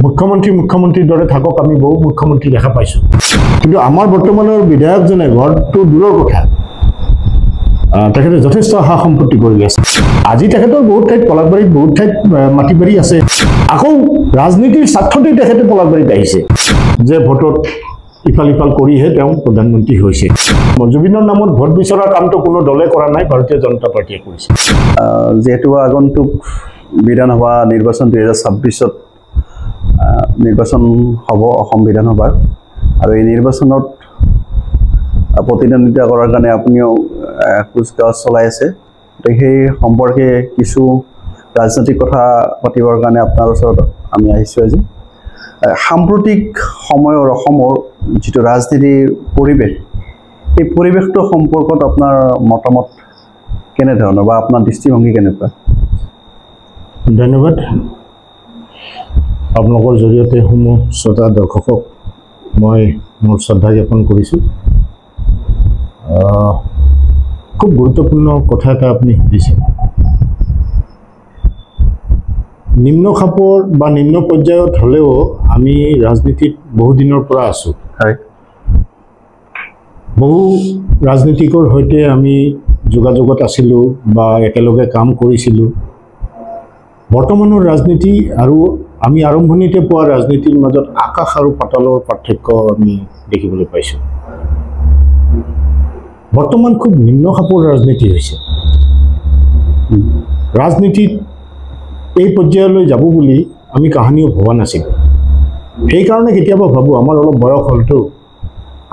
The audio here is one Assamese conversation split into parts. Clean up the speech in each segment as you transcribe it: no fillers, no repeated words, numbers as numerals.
মুখ্যমন্ত্ৰীৰ দৰে থাকক, আমি বহু মুখ্যমন্ত্ৰী দেখা পাইছোঁ, কিন্তু আমাৰ বৰ্তমানৰ বিধায়কজনে ঘৰটো দূৰৰ কথা তেখেতে যথেষ্ট সা সম্পত্তি কৰি আছে। আজি তেখেতৰ বহুত ঠাইত পলাশবাৰীত বহুত ঠাইত মাটি বাৰী আছে, আকৌ ৰাজনীতিৰ স্বাৰ্থতেই তেখেতে পলাশবাৰীত আহিছে যে ভোটত ইফাল সিফাল কৰিহে তেওঁ প্ৰধানমন্ত্ৰী হৈছে। জুবিনৰ নামত ভোট বিচৰা কামটো কোনো দলে কৰা নাই, ভাৰতীয় জনতা পাৰ্টীয়ে কৰিছে। যিহেতু আগন্তুক বিধানসভা নিৰ্বাচন 2026-ত নিৰ্বাচন হ'ব অসম বিধানসভাৰ, আৰু এই নিৰ্বাচনত প্ৰতিদ্বন্দ্বিতা কৰাৰ কাৰণে আপুনিও কুচকাৱাজ চলাই আছে। সেই সম্পৰ্কে কিছু ৰাজনৈতিক কথা পাতিবৰ কাৰণে আপোনাৰ ওচৰত আমি আহিছোঁ আজি। সাম্প্ৰতিক সময়ৰ অসমৰ যিটো ৰাজনীতিৰ পৰিৱেশ, এই পৰিৱেশটো সম্পৰ্কত আপোনাৰ মতামত কেনেধৰণৰ বা আপোনাৰ দৃষ্টিভংগী কেনেকুৱা? ধন্যবাদ। আপোনালোকৰ জৰিয়তে সমূহ শ্ৰোতা দৰ্শকক মই মোৰ শ্ৰদ্ধা জ্ঞাপন কৰিছোঁ। খুব গুৰুত্বপূৰ্ণ কথা এটা আপুনি সুধিছে। নিম্ন খাপৰ বা নিম্ন পৰ্যায়ত হ'লেও আমি ৰাজনীতিত বহুদিনৰ পৰা আছোঁ। বহু ৰাজনীতিকৰ সৈতে আমি যোগাযোগত আছিলোঁ বা একেলগে কাম কৰিছিলোঁ। বৰ্তমানৰ ৰাজনীতি আৰু আমি আৰম্ভণিতে পোৱা ৰাজনীতিৰ মাজত আকাশ আৰু পাতালৰ পাৰ্থক্য আমি দেখিবলৈ পাইছোঁ। বৰ্তমান খুব নিম্ন খাপৰ ৰাজনীতি হৈছে। ৰাজনীতিত এই পৰ্যায়লৈ যাব বুলি আমি কাহানিও ভবা নাছিলোঁ। সেইকাৰণে কেতিয়াবা ভাবোঁ, আমাৰ অলপ বয়স হ'লতো,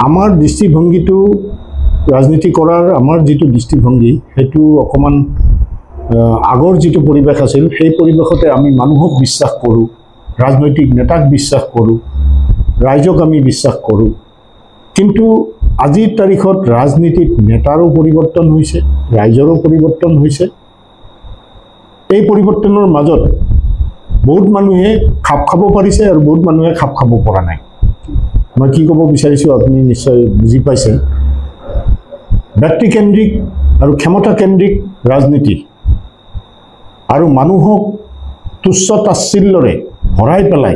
আমাৰ দৃষ্টিভংগীটো ৰাজনীতি কৰাৰ আমাৰ যিটো দৃষ্টিভংগী সেইটো অকণমান আগৰ যিটো পৰিৱেশ আছিল, সেই পৰিৱেশতে আমি মানুহক বিশ্বাস কৰোঁ, ৰাজনৈতিক নেতাক বিশ্বাস কৰোঁ, ৰাইজক আমি বিশ্বাস কৰোঁ। কিন্তু আজিৰ তাৰিখত ৰাজনীতিত নেতাৰো পৰিৱৰ্তন হৈছে, ৰাইজৰো পৰিৱৰ্তন হৈছে। এই পৰিৱৰ্তনৰ মাজত বহুত মানুহে খাপ খাব পাৰিছে আৰু বহুত মানুহে খাপ খাব পৰা নাই। মই কি ক'ব বিচাৰিছোঁ আপুনি নিশ্চয় বুজি পাইছে। ব্যক্তিকেন্দ্ৰিক আৰু ক্ষমতাকেন্দ্ৰিক ৰাজনীতি আৰু মানুহক তুচ্ছ তাচ্ছিল্যৰে হৰাই পেলাই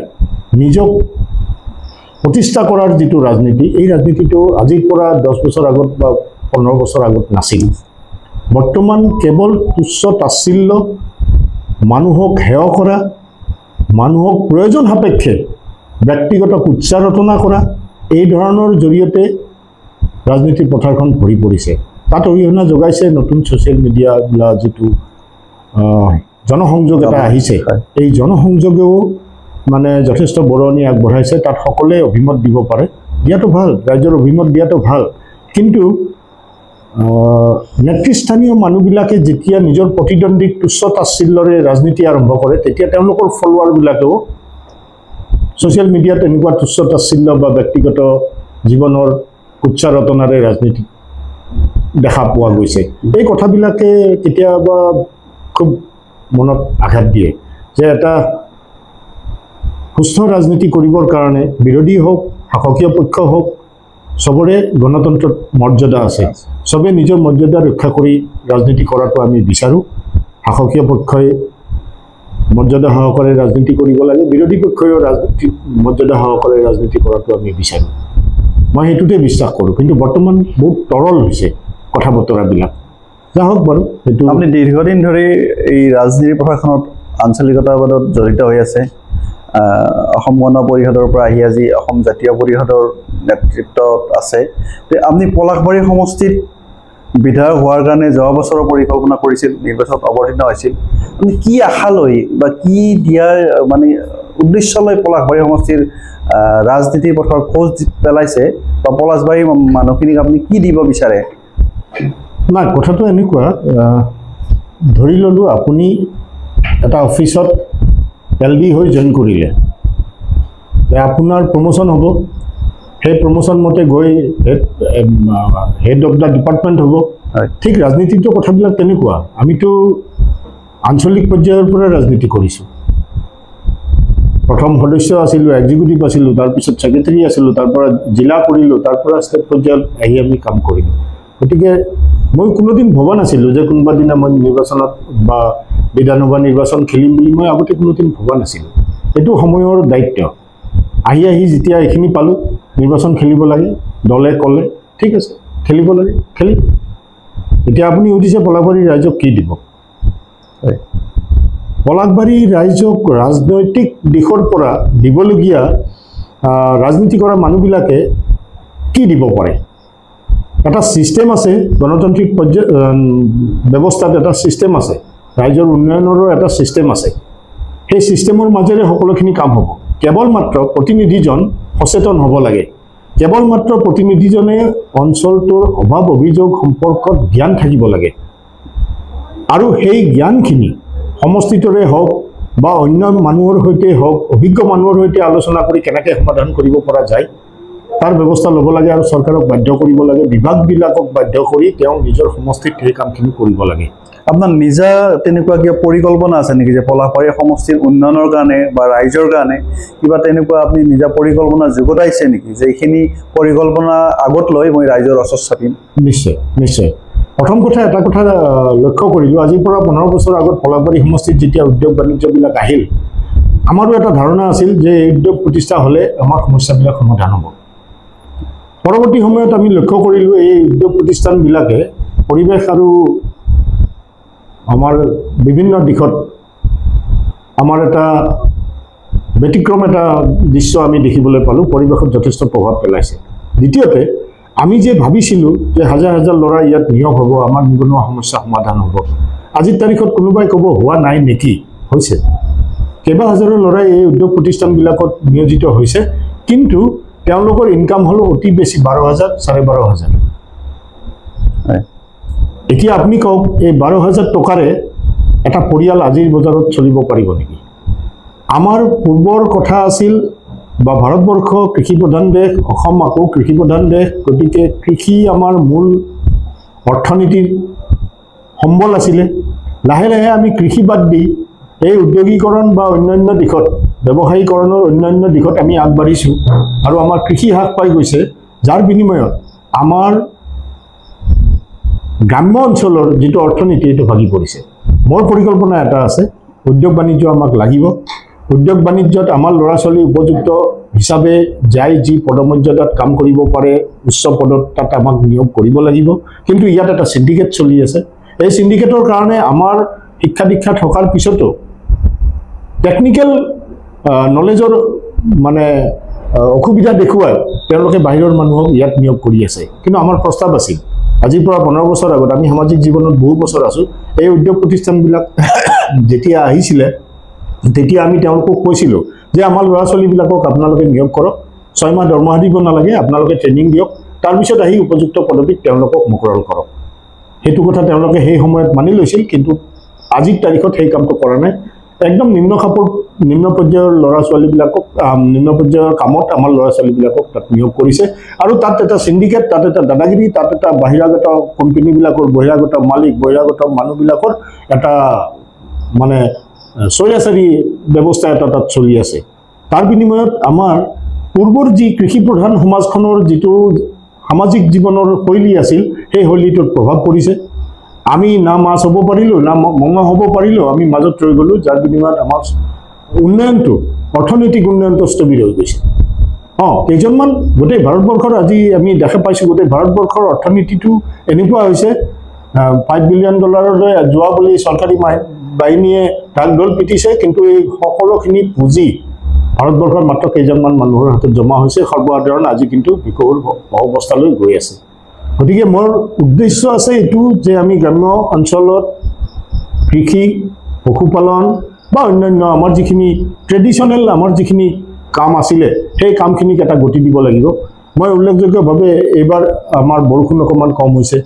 নিজক প্ৰতিষ্ঠা কৰাৰ যিটো ৰাজনীতি, এই ৰাজনীতিটো আজিৰ পৰা 10 বছৰ আগত বা 15 বছৰ আগত নাছিল। বৰ্তমান কেৱল তুচ্ছ তাচ্ছিল্য, মানুহক হেয় কৰা, মানুহক প্ৰয়োজন সাপেক্ষে ব্যক্তিগত কুৎসাৰটনা কৰা, এই ধৰণৰ জৰিয়তে ৰাজনীতিৰ পথাৰখন ভৰি পৰিছে। তাত অৰিহণা যোগাইছে নতুন ছ'চিয়েল মিডিয়া বোলা যিটো জনসংযোগ এটা আহিছে। এই জনসংযোগেও মানে যথেষ্ট বৰঙণি আগবঢ়াইছে। তাত সকলোৱে অভিমত দিব পাৰে, দিয়াটো ভাল, ৰাইজৰ অভিমত দিয়াটো ভাল। কিন্তু নেতৃস্থানীয় মানুহবিলাকে যেতিয়া নিজৰ প্ৰতিদ্বন্দ্বীক তুচ্ছ তাচ্ছিল্যৰে ৰাজনীতি আৰম্ভ কৰে, তেতিয়া তেওঁলোকৰ ফলোৱাৰবিলাকেও ছ'চিয়েল মিডিয়াত এনেকুৱা তুচ্ছ তাচ্ছিল্য বা ব্যক্তিগত জীৱনৰ কুৎসাৰটনাৰে ৰাজনীতি দেখা পোৱা গৈছে। এই কথাবিলাকে কেতিয়াবা খুব মনত আঘাত দিয়ে যে এটা সুস্থ ৰাজনীতি কৰিবৰ কাৰণে বিৰোধী হওক, শাসকীয় পক্ষ হওক, চবৰে গণতন্ত্ৰত মৰ্যাদা আছে। চবে নিজৰ মৰ্যাদা ৰক্ষা কৰি ৰাজনীতি কৰাটো আমি বিচাৰোঁ। শাসকীয় পক্ষই মৰ্যাদা সহকাৰে ৰাজনীতি কৰিব লাগে, বিৰোধী পক্ষইও মৰ্যাদা সহকাৰে ৰাজনীতি কৰাটো আমি বিচাৰোঁ। মই সেইটোতে বিশ্বাস কৰোঁ। কিন্তু বৰ্তমান বহুত তৰল হৈছে কথা বতৰাবিলাক। যা হওক বাৰু, সেইটো আপুনি দীৰ্ঘদিন ধৰি এই ৰাজনীতিৰ প্ৰশাসনত আঞ্চলিকতাবাদত জড়িত হৈ আছে। অসম গণ পৰিষদৰ পৰা আহি আজি অসম জাতীয় পৰিষদৰ নেতৃত্বত আছে। আপুনি পলাশবাৰী সমষ্টিত বিধায়ক হোৱাৰ কাৰণে যোৱা বছৰৰ পৰিকল্পনা কৰিছিল, নিৰ্বাচনত অৱতীৰ্ণ হৈছিল। আপুনি কি আশা লৈ বা কি দিয়াৰ মানে উদ্দেশ্য লৈ পলাশবাৰী সমষ্টিৰ ৰাজনীতিৰ পথৰ খোজ পেলাইছে, বা পলাশবাৰীৰ মানুহখিনিক আপুনি কি দিব বিচাৰে? নাই, কথাটো এনেকুৱা, ধৰি ল'লোঁ আপুনি এটা অফিচত LD হৈ জইন কৰিলে, আপোনাৰ প্ৰমোশ্যন হ'ব। সেই প্ৰমোশ্যন মতে গৈ হেড অফ দ্য ডিপাৰ্টমেণ্ট হ'ব। ঠিক ৰাজনীতিটো কথাবিলাক তেনেকুৱা। আমিতো আঞ্চলিক পৰ্যায়ৰ পৰা ৰাজনীতি কৰিছোঁ। প্ৰথম সদস্য আছিলোঁ, এক্সিকিউটিভ আছিলোঁ, তাৰপিছত ছেক্ৰেটাৰী আছিলোঁ, তাৰ পৰা জিলা কৰিলোঁ, তাৰ পৰা ষ্টেট পৰ্যায়ত আহি আমি কাম কৰিলোঁ। গতিকে মই কোনোদিন ভবা নাছিলোঁ যে কোনোবা দিনা মই নিৰ্বাচনত বা বিধানসভা নিৰ্বাচন খেলিম বুলি। মই আগতে কোনোদিন ভবা নাছিলোঁ। এইটো সময়ৰ দায়িত্ব আহি যেতিয়া এইখিনি পালোঁ নিৰ্বাচন খেলিব লাগে দলে ক'লে ঠিক আছে খেলিব লাগে খেলি এতিয়া আপুনি সুধিছে পলাশবাৰী ৰাইজক কি দিব পলাশবাৰী ৰাইজক ৰাজনৈতিক দিশৰ পৰা দিবলগীয়া ৰাজনীতি কৰা মানুহবিলাকে কি দিব পাৰে এটা সিস্টেম আছে গণতান্ত্ৰিক ব্যৱস্থাত এটা সিস্টেম আছে ৰাজ্যৰ উন্নয়নৰ এটা সিস্টেম আছে সেই সিস্টেমৰ মাজেৰে সকলোখিনি কাম হ'ব কেৱল মাত্ৰ প্ৰতিনিধিজন সচেতন হ'ব লাগে কেৱল মাত্ৰ প্ৰতিনিধিজনে অঞ্চলটোৰ অভাৱ অভিযোগ সম্পৰ্কত জ্ঞান থাকিব লাগে আৰু সেই জ্ঞানখিনি সমষ্টিটোৰে হওক বা অন্য মানুহৰ সৈতে হওক অভিজ্ঞ মানুহৰ সৈতে আলোচনা কৰি কেনেকৈ সমাধান কৰিব পৰা যায় তাৰ ব্যৱস্থা ল'ব লাগে আৰু চৰকাৰক বাধ্য কৰিব লাগে বিভাগবিলাকক বাধ্য কৰি তেওঁ নিজৰ সমষ্টিত সেই কামখিনি কৰিব লাগে আপোনাৰ নিজা তেনেকুৱা কিবা পৰিকল্পনা আছে নেকি যে পলাশবাৰী সমষ্টিৰ উন্নয়নৰ কাৰণে বা ৰাইজৰ কাৰণে কিবা তেনেকুৱা আপুনি নিজা পৰিকল্পনা যুগুতাইছে নেকি যে এইখিনি পৰিকল্পনা আগত লৈ মই ৰাইজৰ ওচৰত চাপিম নিশ্চয় নিশ্চয় প্ৰথম কথা এটা কথা লক্ষ্য কৰিলোঁ আজিৰ পৰা 15 বছৰ আগত পলাশবাৰী সমষ্টিত যেতিয়া উদ্যোগ বাণিজ্যবিলাক আহিল আমাৰো এটা ধাৰণা আছিল যে এই উদ্যোগ প্ৰতিষ্ঠা হ'লে আমাৰ সমস্যাবিলাক সমাধান হ'ব পৰৱৰ্তী সময়ত আমি লক্ষ্য কৰিলোঁ এই উদ্যোগ প্ৰতিষ্ঠানবিলাকে পৰিৱেশ আৰু আমাৰ বিভিন্ন দিশত আমাৰ এটা ব্যতিক্ৰম এটা দৃশ্য আমি দেখিবলৈ পালোঁ পৰিৱেশত যথেষ্ট প্ৰভাৱ পেলাইছে দ্বিতীয়তে আমি যে ভাবিছিলোঁ যে হাজাৰ হাজাৰ ল'ৰা ইয়াত নিয়োগ হ'ব আমাৰ নিবনুৱা সমস্যা সমাধান হ'ব আজিৰ তাৰিখত কোনোবাই ক'ব হোৱা নাই নেকি হৈছে কেইবা হাজাৰো ল'ৰাই এই উদ্যোগ প্ৰতিষ্ঠানবিলাকত নিয়োজিত হৈছে কিন্তু তেওঁলোকৰ ইনকাম হ'ল অতি বেছি 12,000 12,500 এতিয়া আপুনি কওক এই 12,000 টকাৰে এটা পৰিয়াল আজিৰ বজাৰত চলিব পাৰিব নেকি আমাৰ পূৰ্বৰ কথা আছিল বা ভাৰতবৰ্ষ কৃষি প্ৰধান দেশ অসম আকৌ কৃষি প্ৰধান দেশ গতিকে কৃষি আমাৰ মূল অৰ্থনীতিৰ সম্বল আছিলে লাহে লাহে আমি কৃষি বাদ দি এই উদ্যোগীকৰণ বা অন্যান্য দিশত ব্যৱসায়ীকৰণৰ অন্যান্য দিশত আমি আগবাঢ়িছোঁ আৰু আমাৰ কৃষি হ্ৰাস পাই গৈছে যাৰ বিনিময়ত আমাৰ গ্ৰাম্য অঞ্চলৰ যিটো অৰ্থনীতি এইটো ভাগি পৰিছে মোৰ পৰিকল্পনা এটা আছে উদ্যোগ বাণিজ্য আমাক লাগিব উদ্যোগ বাণিজ্যত আমাৰ ল'ৰা ছোৱালী উপযুক্ত হিচাপে যাই যি পদমৰ্যাদাত কাম কৰিব পাৰে উচ্চ পদত তাত আমাক নিয়োগ কৰিব লাগিব কিন্তু ইয়াত এটা সিন্ডিকেট চলি আছে এই সিন্ডিকেটৰ কাৰণে আমাৰ শিক্ষা দীক্ষা থকাৰ পিছতো টেকনিক্যাল নলেজৰ মানে অসুবিধা দেখুৱাই তেওঁলোকে বাহিৰৰ মানুহক ইয়াত নিয়োগ কৰি আছে কিন্তু আমাৰ প্ৰস্তাৱ আছিল আজিৰ পৰা 15 বছৰ আগত আমি সামাজিক জীৱনত বহু বছৰ আছোঁ এই উদ্যোগ প্ৰতিষ্ঠানবিলাক যেতিয়া আহিছিলে তেতিয়া আমি তেওঁলোকক কৈছিলোঁ যে আমাৰ ল'ৰা ছোৱালীবিলাকক আপোনালোকে নিয়োগ কৰক 6 মাহ দৰমহা দিব নালাগে আপোনালোকে ট্ৰেইনিং দিয়ক তাৰপিছত আহি উপযুক্ত পদবীত তেওঁলোকক মুকৰল কৰক সেইটো কথা তেওঁলোকে সেই সময়ত মানি লৈছিল কিন্তু আজিৰ তাৰিখত সেই কামটো কৰা নাই একদম নিম্ন পৰ্যায়ৰ ল'ৰা ছোৱালীবিলাকক নিম্ন পৰ্যায়ৰ কামত আমাৰ ল'ৰা ছোৱালীবিলাকক তাত নিয়োগ কৰিছে আৰু তাত এটা সিন্ডিকেট তাত এটা দাদাগিৰি তাত এটা বাহিৰাগত কোম্পানীবিলাকৰ বহিৰাগত মালিক বহিৰাগত মানুহবিলাকৰ এটা মানে সৈয়াচাৰী ব্যৱস্থা এটা তাত চলি আছে তাৰ বিনিময়ত আমাৰ পূৰ্বৰ যি কৃষি প্ৰধান সমাজখনৰ যিটো সামাজিক জীৱনৰ শৈলী আছিল সেই শৈলীটোত প্ৰভাৱ পৰিছে আমি না মাছ হ'ব পাৰিলোঁ না মঙহ হ'ব পাৰিলোঁ আমি মাজত ৰৈ গ'লোঁ যাৰ বিনিময়ত আমাৰ উন্নয়নটো অৰ্থনৈতিক উন্নয়নটো স্থবিৰ হৈ গৈছে কেইজনমান গোটেই ভাৰতবৰ্ষৰ আজি আমি দেখা পাইছোঁ গোটেই ভাৰতবৰ্ষৰ অৰ্থনীতিটো এনেকুৱা হৈছে $5 বিলিয়ন যোৱা বুলি চৰকাৰী বাহিনীয়ে ঢাকঢোল পিটিছে কিন্তু এই সকলোখিনি পুঁজি ভাৰতবৰ্ষৰ মাত্ৰ কেইজনমান মানুহৰ হাতত জমা হৈছে সৰ্বসাধাৰণ আজি কিন্তু বিকল অৱস্থালৈ গৈ আছে গতিকে মোৰ উদ্দেশ্য আছে এইটো যে আমি গ্ৰাম্য অঞ্চলত কৃষি পশুপালন বা অন্যান্য আমাৰ যিখিনি ট্ৰেডিশ্যনেল আমাৰ যিখিনি কাম আছিলে সেই কামখিনিক এটা গতি দিব লাগিব মই উল্লেখযোগ্যভাৱে এইবাৰ আমাৰ বৰষুণ অকণমান কম হৈছে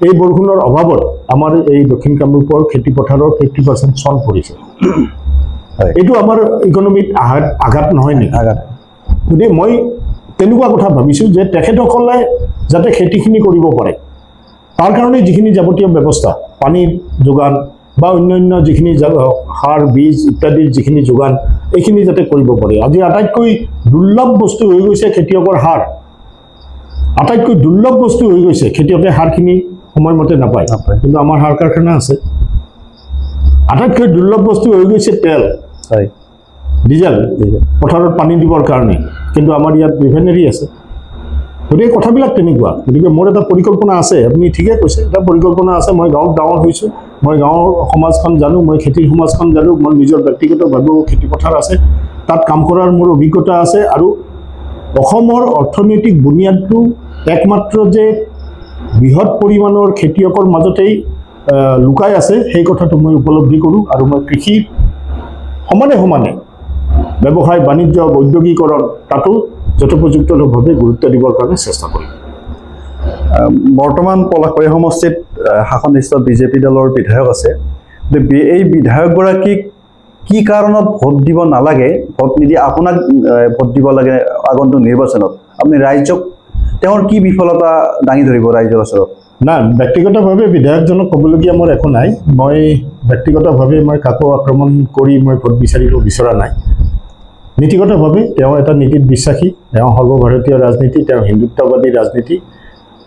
এই বৰষুণৰ অভাৱত আমাৰ এই দক্ষিণ কামৰূপৰ খেতি পথাৰৰ 50% চন পৰিছে এইটো আমাৰ ইকনমিক আঘাত নহয় নেকি গতিকে মই তেনেকুৱা কথা ভাবিছোঁ যে তেখেতসকলে যাতে খেতিখিনি কৰিব পাৰে তাৰ কাৰণে যিখিনি যাৱতীয় ব্যৱস্থা পানীৰ যোগান বা অন্যান্য যিখিনি সাৰ বীজ ইত্যাদিৰ যিখিনি যোগান এইখিনি যাতে কৰিব পাৰে আজি আটাইতকৈ দুৰ্লভ বস্তু হৈ গৈছে খেতিয়কৰ সাৰ আটাইতকৈ দুৰ্লভ বস্তু হৈ গৈছে খেতিয়কে সাৰখিনি সময়মতে নাপায় কিন্তু আমাৰ সাৰ কাৰখানা আছে আটাইতকৈ দুৰ্লভ বস্তু হৈ গৈছে তেল ডিজেল পথাৰত পানী দিবৰ কাৰণে, কিন্তু আমাৰ ইয়াত ৰিফাইনেৰী আছে। গতিকে কথাবিলাক তেনেকুৱা। গতিকে মোৰ এটা পৰিকল্পনা আছে, আপুনি ঠিকে কৈছে, এটা পৰিকল্পনা আছে। মই গাঁৱত ডাঙৰ হৈছোঁ, মই গাঁৱৰ সমাজখন জানো, মই খেতিৰ সমাজখন জানো, মোৰ নিজৰ ব্যক্তিগতভাৱেও খেতিপথাৰ আছে, তাত কাম কৰাৰ মোৰ অভিজ্ঞতা আছে। আৰু অসমৰ অৰ্থনৈতিক বুনিয়াদটো একমাত্ৰ যে বৃহৎ পৰিমাণৰ খেতিয়কৰ মাজতেই লুকাই আছে, সেই কথাটো মই উপলব্ধি কৰোঁ। আৰু মই কৃষি সমানে সমানে ব্যৱসায় বাণিজ্য ঔদ্যোগিকৰণ তাতো যথোপযুক্তভাৱে গুৰুত্ব দিবৰ কাৰণে চেষ্টা কৰিম। বৰ্তমান পলাশবাৰী সমষ্টিত শাসননিষ্ঠ বিজেপি দলৰ বিধায়ক আছে। এই বিধায়কগৰাকীক কি কাৰণত ভোট দিব নালাগে, ভোট নিদি আপোনাক ভোট দিব লাগে আগন্তুক নিৰ্বাচনত? আপুনি ৰাইজক তেওঁৰ কি বিফলতা দাঙি ধৰিব ৰাইজৰ ওচৰত? নাই, ব্যক্তিগতভাৱে বিধায়কজনক ক'বলগীয়া মোৰ একো নাই। মই ব্যক্তিগতভাৱে মই কাকো আক্ৰমণ কৰি মই ভোট বিচাৰিব বিচৰা নাই। নীতিগতভাৱে তেওঁ এটা নীতিত বিশ্বাসী, তেওঁ সৰ্বভাৰতীয় ৰাজনীতি, তেওঁ হিন্দুত্ববাদী ৰাজনীতি,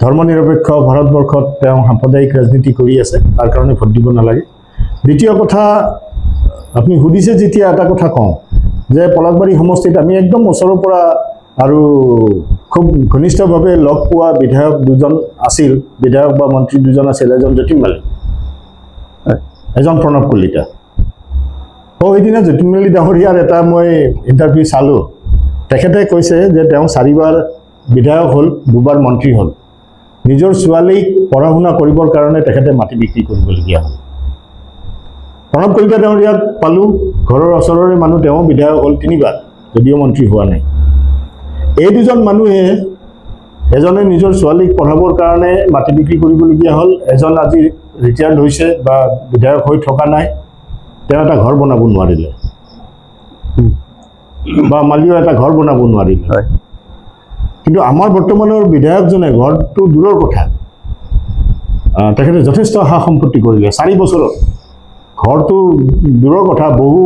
ধৰ্মনিৰপেক্ষ ভাৰতবৰ্ষত তেওঁ সাম্প্ৰদায়িক ৰাজনীতি কৰি আছে, তাৰ কাৰণে ভোট দিব নালাগে। দ্বিতীয় কথা, আপুনি সুধিছে যেতিয়া এটা কথা কওঁ যে পলাশবাৰী সমষ্টিত আমি একদম ওচৰৰ পৰা আৰু খুব ঘনিষ্ঠভাৱে লগ পোৱা বিধায়ক দুজন আছিল, বিধায়ক বা মন্ত্ৰী দুজন আছিল। এজন যতীন মালিক, এজন প্ৰণৱ কলিতা। সেইদিনা যতীন মালিক ডাঙৰীয়াৰ এটা মই ইণ্টাৰভিউ চালোঁ। তেখেতে কৈছে যে তেওঁ 4 বাৰ বিধায়ক হ'ল, 2 বাৰ মন্ত্ৰী হ'ল। নিজৰ ছোৱালীক পঢ়া শুনা কৰিবৰ কাৰণে তেখেতে মাটি বিক্ৰী কৰিবলগীয়া হ'ল। প্ৰণৱ কলিতা ডাঙৰীয়াক পালোঁ, ঘৰৰ ওচৰৰে মানুহ, তেওঁ বিধায়ক হ'ল 3 বাৰ, যদিও মন্ত্ৰী হোৱা নাই। এই দুজন মানুহে, এজনে নিজৰ ছোৱালীক পঢ়াবৰ কাৰণে মাটি বিক্ৰী কৰিবলগীয়া হ'ল, এজন আজি ৰিটায়াৰ্ড হৈছে বা বিধায়ক হৈ থকা নাই, তেওঁ এটা ঘৰ বনাব নোৱাৰিলে, বা মালিও এটা ঘৰ বনাব নোৱাৰিলে। কিন্তু আমাৰ বৰ্তমানৰ বিধায়কজনে ঘৰটো দূৰৰ কথা, তেখেতে যথেষ্ট সা সম্পত্তি কৰিলে 4 বছৰত। ঘৰটো দূৰৰ কথা, বহু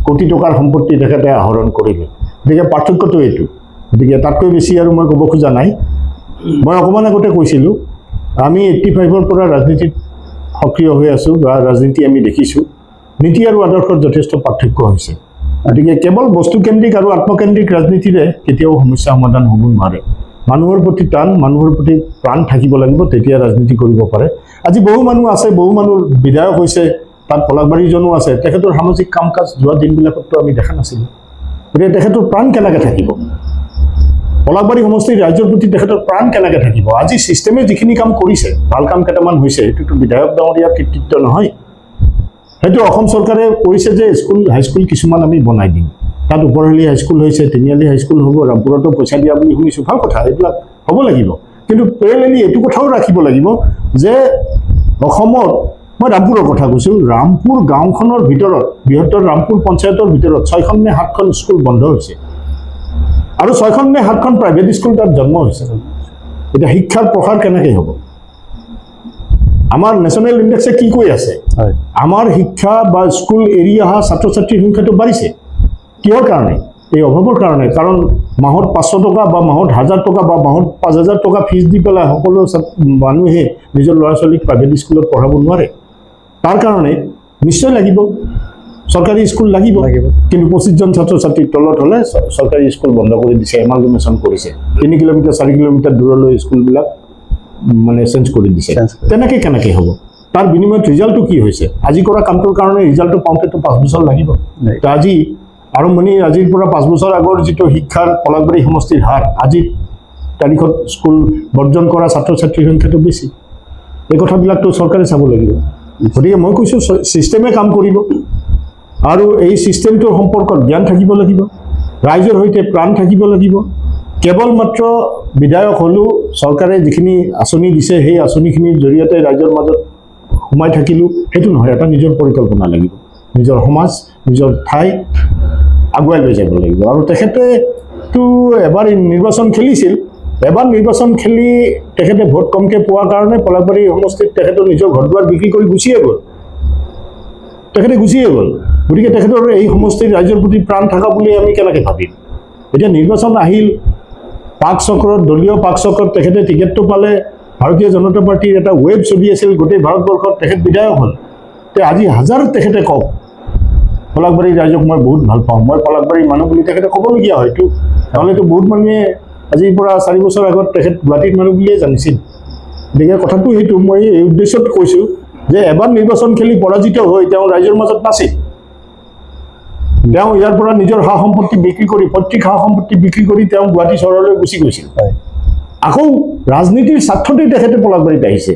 কোটি টকাৰ সম্পত্তি তেখেতে আহৰণ কৰিলে। গতিকে পাৰ্থক্যটো এইটো। গতিকে তাতকৈ বেছি আৰু মই ক'ব খোজা নাই। মই অকণমান আগতে কৈছিলোঁ, আমি 85ৰ পৰা ৰাজনীতিত সক্ৰিয় হৈ আছোঁ বা ৰাজনীতি আমি দেখিছোঁ। নীতি আৰু আদৰ্শত যথেষ্ট পাৰ্থক্য হৈছে। গতিকে কেৱল বস্তুকেন্দ্ৰিক আৰু আত্মকেন্দ্ৰিক ৰাজনীতিৰে কেতিয়াও সমস্যা সমাধান হ'ব নোৱাৰে। মানুহৰ প্ৰতি টান, মানুহৰ প্ৰতি প্ৰাণ থাকিব লাগিব, তেতিয়া ৰাজনীতি কৰিব পাৰে। আজি বহু মানুহ আছে, বহু মানুহ বিধায়ক হৈছে, তাত পলাশবাৰীজনো আছে, তেখেতৰ সামাজিক কাম কাজ যোৱা দিনবিলাকতো আমি দেখা নাছিলোঁ। গতিকে তেখেতৰ প্ৰাণ কেনেকৈ থাকিব? পলাশবাৰী সমষ্টিৰ ৰাইজৰ প্ৰতি তেখেতৰ প্ৰাণ কেনেকৈ থাকিব? আজি ছিষ্টেমে যিখিনি কাম কৰিছে, ভাল কাম কেইটামান হৈছে, সেইটোতো বিধায়ক ডাঙৰীয়াৰ কৃতিত্ব নহয়। সেইটো অসম চৰকাৰে কৈছে যে হাইস্কুল কিছুমান আমি বনাই দিম। তাত ওপৰহলি হাইস্কুল হৈছে, তিনিআলি হাইস্কুল হ'ব, ৰামপুৰতো পইচা দিয়া বুলি শুনিছোঁ, ভাল কথা, এইবিলাক হ'ব লাগিব। কিন্তু পেৰেলেলি এইটো কথাও ৰাখিব লাগিব যে অসমত, মই ৰামপুৰৰ কথা কৈছোঁ, ৰামপুৰ গাঁওখনৰ ভিতৰত, বৃহত্তৰ ৰামপুৰ পঞ্চায়তৰ ভিতৰত 6খন নে 7খন স্কুল বন্ধ হৈছে, আৰু 6খন নে 7খন প্ৰাইভেট স্কুল তাত জন্ম হৈছে। এতিয়া শিক্ষাৰ প্ৰসাৰ কেনেকৈ হ'ব? আমাৰ নেশ্যনেল ইণ্ডেক্সে কি কৈ আছে? আমাৰ শিক্ষা বা স্কুল এৰি অহা ছাত্ৰ ছাত্ৰীৰ সংখ্যাটো বাঢ়িছে। কিহৰ কাৰণে? এই অভাৱৰ কাৰণে। কাৰণ মাহত 500 টকা বা মাহত 1000 টকা বা মাহত 5000 টকা ফিজ দি পেলাই সকলো মানুহে নিজৰ ল'ৰা ছোৱালীক প্ৰাইভেট স্কুলত পঢ়াব নোৱাৰে। তাৰ কাৰণে নিশ্চয় লাগিব, চৰকাৰী স্কুল লাগিব। কিন্তু 25জন ছাত্ৰ ছাত্ৰীৰ তলত হ'লে চৰকাৰী স্কুল বন্ধ কৰি দিছে, এমালগেমেশ্যন কৰিছে। 3 কিলোমিটাৰ 4 কিলোমিটাৰ দূৰলৈ স্কুলবিলাক মানে চেঞ্জ কৰি দিছে। তেনেকৈ কেনেকৈ হ'ব? তাৰ বিনিময়ত ৰিজাল্টটো কি হৈছে? আজি কৰা কামটোৰ কাৰণে ৰিজাল্টটো পাওঁতেতো 5 বছৰ লাগিব। আজি আৰম্ভণি, আজিৰ পৰা 5 বছৰ আগৰ যিটো শিক্ষাৰ পলাশবাৰী সমষ্টিৰ হাৰ, আজিৰ তাৰিখত স্কুল বৰ্জন কৰা ছাত্ৰ ছাত্ৰীৰ সংখ্যাটো বেছি। এই কথাবিলাকতো চৰকাৰে চাব লাগিব। গতিকে মই কৈছোঁ, ছিষ্টেমে কাম কৰিব, আৰু এই ছিষ্টেমটোৰ সম্পৰ্কত জ্ঞান থাকিব লাগিব, ৰাইজৰ সৈতে প্ৰাণ থাকিব লাগিব। কেৱল মাত্ৰ বিধায়ক হ'লেও চৰকাৰে যিখিনি আঁচনি দিছে, সেই আঁচনিখিনিৰ জৰিয়তে ৰাইজৰ মাজত সোমাই থাকিলোঁ, সেইটো নহয়। এটা নিজৰ পৰিকল্পনা লাগিব, নিজৰ সমাজ, নিজৰ ঠাই আগুৱাই লৈ যাব লাগিব। আৰু তেখেতেতো এবাৰ নিৰ্বাচন খেলিছিল, এবাৰ নিৰ্বাচন খেলি তেখেতে ভোট কমকৈ পোৱাৰ কাৰণে পলাশবাৰী সমষ্টিত তেখেতৰ নিজৰ ঘৰ দুৱাৰ বিক্ৰী কৰি গুচিয়ে গ'ল, তেখেতে গুচিয়ে গ'ল। গতিকে তেখেতৰ এই সমষ্টিৰ ৰাইজৰ প্ৰতি প্ৰাণ থকা বুলি আমি কেনেকৈ ভাবিম? এতিয়া নিৰ্বাচন আহিল, পাক চক্ৰত, দলীয় পাক চক্ৰত তেখেতে টিকেটটো পালে, ভাৰতীয় জনতা পাৰ্টিৰ এটা ৱেব চলি আছিল গোটেই ভাৰতবৰ্ষত, তেখেত বিধায়ক হ'ল। তে আজি হাজাৰ তেখেতে কওক পলাশবাৰীৰ ৰাইজক মই বহুত ভাল পাওঁ মই পলাশবাৰীৰ মানুহ বুলি তেখেতে ক'বলগীয়া হয়তো নহ'লেতো বহুত মানুহে আজিৰ পৰা 4 বছৰ আগত তেখেত গুৱাহাটীৰ মানুহ বুলিয়ে জানিছিল গতিকে কথাটো সেইটো মই এই উদ্দেশ্যত কৈছোঁ যে এবাৰ নিৰ্বাচন খেলি পৰাজিত হৈ তেওঁ ৰাইজৰ মাজত নাছিল তেওঁ ইয়াৰ পৰা নিজৰ সা সম্পত্তি বিক্ৰী কৰি পৈতৃক সা সম্পত্তি বিক্ৰী কৰি তেওঁ গুৱাহাটী চহৰলৈ গুচি গৈছিল আকৌ ৰাজনীতিৰ স্বাৰ্থতেই তেখেতে পলাশবাৰীত আহিছে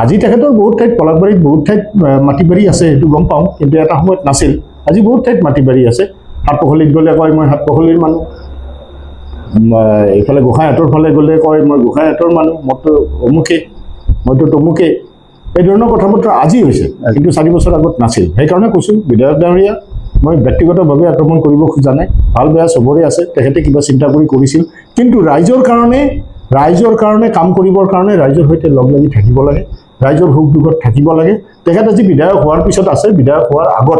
আজি তেখেতৰ বহুত ঠাইত পলাশবাৰীত বহুত ঠাইত মাটি বাৰী আছে সেইটো গম পাওঁ কিন্তু এটা সময়ত নাছিল আজি বহুত ঠাইত মাটি বাৰী আছে হাতপখলিত গ'লে কয় মই হাতপখলিৰ মানুহ এইফালে গোসাঁইহাটৰ ফালে গ'লে কয় মই গোসাঁইহাটৰ মানুহ মইতো অমুকে মইতো তমুকে এই ধৰণৰ কথা বতৰা আজি হৈছে কিন্তু 4 বছৰ আগত নাছিল সেইকাৰণে কৈছোঁ বিধায়ক ডাঙৰীয়া মই ব্যক্তিগতভাৱে আক্ৰমণ কৰিব খোজা নাই ভাল বেয়া চবৰে আছে তেখেতে কিবা চিন্তা কৰি কৰিছিল কিন্তু ৰাইজৰ কাৰণে কাম কৰিবৰ কাৰণে ৰাইজৰ সৈতে লগ লাগি থাকিব লাগে ৰাইজৰ সুখ দুখত থাকিব লাগে তেখেত আজি বিধায়ক হোৱাৰ পিছত আছে বিধায়ক হোৱাৰ আগত